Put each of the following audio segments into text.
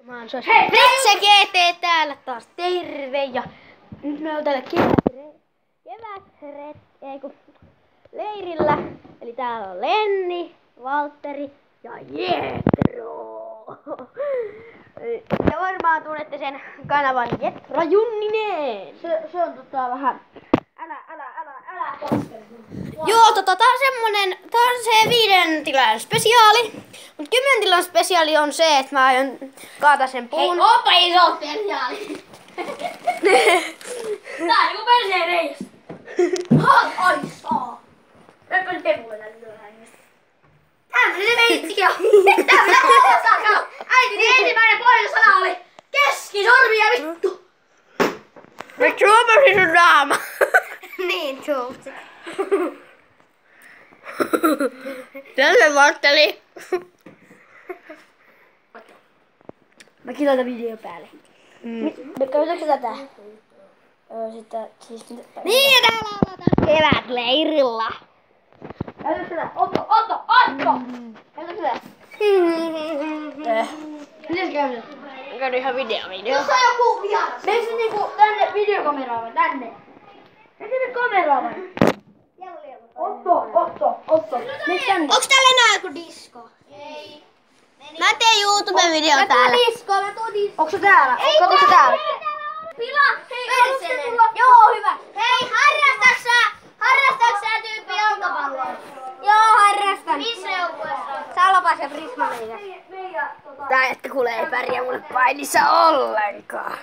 Hei! Fritse GT täällä taas, terve! Ja nyt me on täällä leirillä. Eli täällä on Lenni, Valtteri ja Jetro. Ja varmaan tunnette sen kanavan Jetro Junninen. Se on vähän... Älä koskele. Joo, tää on se 5 tilan spesiaali. Mut 10 tilan spesiaali on se, että mä aion kaata sen puun. Hei, opa iso spesiaali! Tää on niinku perseen reijästä. Ai saa! Mä en temulle tänne myöhemmin. Tää meni se veitsikin jo. Tää meni pohjasaka. Äitini ensimmäinen pohjasana oli keskisormi ja vittu. Mä tuomasin sun naama. Niin tuomasin. Terve Valtteri. Mäkin laitan video päälle. Käytätkö tätä? Sitten siis... Niin ja täällä ollaan kevätleirillä. Käytätkö tätä? Otto! Käytätkö tätä? Miten se käytät? Mä käyn ihan video. Jos on joku vieras. Mene se niinku tänne videokameraan vai tänne? Mene sinne kameraan vai? Otto. Mene tänne. Onks täällä enää joku disko? Ei. Mä teen YouTube-video täällä. Mä tuun disko. Onks se täällä? Kato se täällä. Pila! Hei, joo, hyvä. Hei, harrastaksä tyyppi jalkapalloa? Joo, harrastan. Missä joukkueessa? Salpas ja Prisma liigassa. Tää että kuule ei pärjää mulle painissa ollenkaan.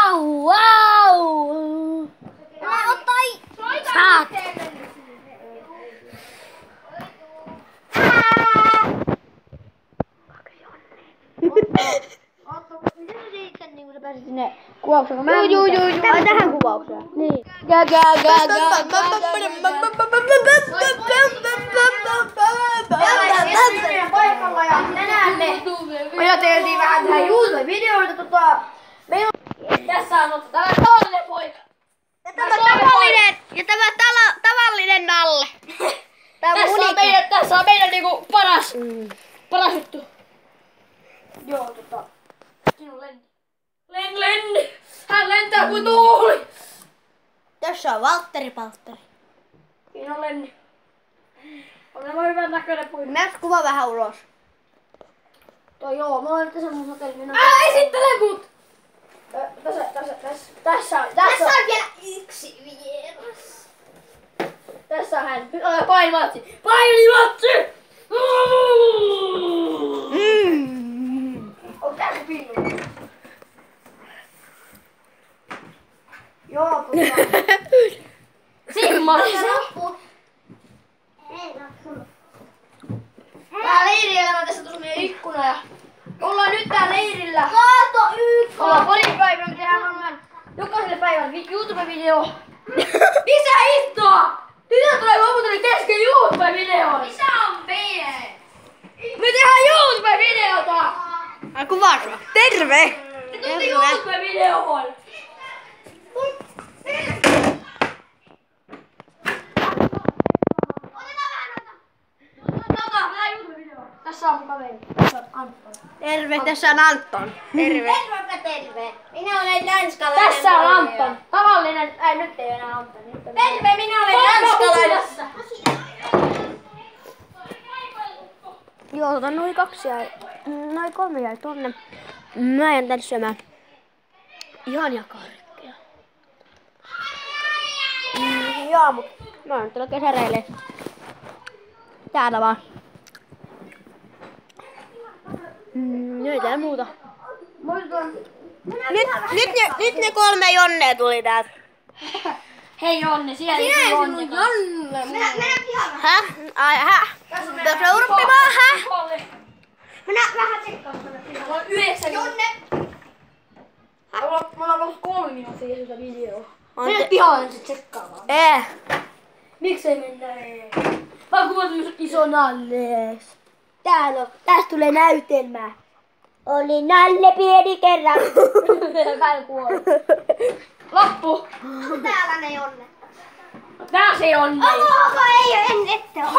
Au! Saat! Otto, miten sä sitten niinku sä pääsit sinne kuvaukseen? Joo. Ai tähän kuvaukseen? Niin. Paikalla ja tänään me ajateltiin vähän tähän YouTube-videoita tässä on tällainen toinen poika. Ja tämä tavallinen Nalle. Tässä on meidän niinku paras juttu. Joo, siinä on Lenni. Hän lentää kuin tuuli. Tässä on Valtteri. Siinä on Lenni. On aivan hyvän näköinen poika. Näet kuva vähän ulos. Joo, mä oon tässä mun hotelli. Älä esittele mut! Tässä on vielä yksi vieras. Tässä on hän. Nyt ole painimatsi! On tää se pillu? Joo, Simmalisa. Tää leirillä on tässä tuossa meidän ikkuna ja ollaan nyt tää leirillä. Kaato yksi! Ollaan paripäivänä, me tehdään varmaan jokaiselle päivälle YouTube-video. Mitä hittoa? Tytö tulee lopulta kesken YouTube-videon. Missä on video? Me tehdään YouTube-videota! Ai kuvaa sua. Terve! Se tuli YouTube-videoon! Tässä on mun kaveri. Tässä on Anton. Terve, tässä on Anton. Terve. Terve. Minä olen ranskalainen. Tässä on Anton. Tavallinen. Nyt ei enää Anton. Terve, minä olen ranskalainen. Joo, noin 2 ja noin 3 jäi tonne. Mä jään tänne syömään ihania karkkeja. Joo, mut mä oon nyt tuolla kesäreille. Täällä vaan. Ei täällä muuta. Nyt ne 3 Jonnea tuli täältä. Hei Jonne, siellä ei Jonne. Mennään pihalle. Häh? Ai häh? Tässä urppimaan, häh? Mennään vähän tsekkaamaan. Mulla on 9 Jonne. Mulla on ollut 3 minuuttia sitä videoa. Mennään pihalle nyt tsekkaamaan. Miksei mennä? Mä kuvasin iso Nalles. Tästä tulee näytelmä. Oli Nalle pieni kerran. Hän kuoli. Loppu. Täällä ne Jonne. Tää se Jonne. Ei oo, ette oo.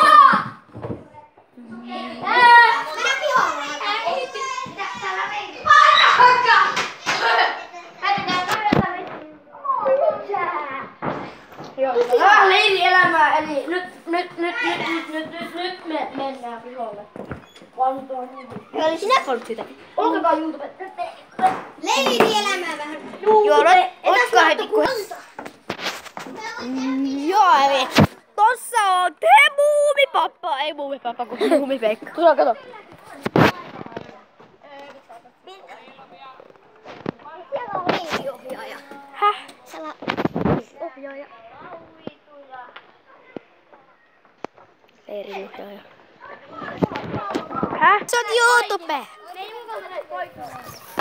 Mennä pihalle. me mennään piholle. Eli sinä olet sitä. Olkakaa YouTube. Leirielämää vähän. Joo, oletko heti kun... Joo, eli tossa on muumipappa. Ei muumipappa, kun muumipekka. Tulla, kato. Siellä on leiriohjaaja. Häh? Siellä on ohjaaja. Leiriohjaaja. Häh? Se on YouTube. Ne ei mukaan näitä poikaa.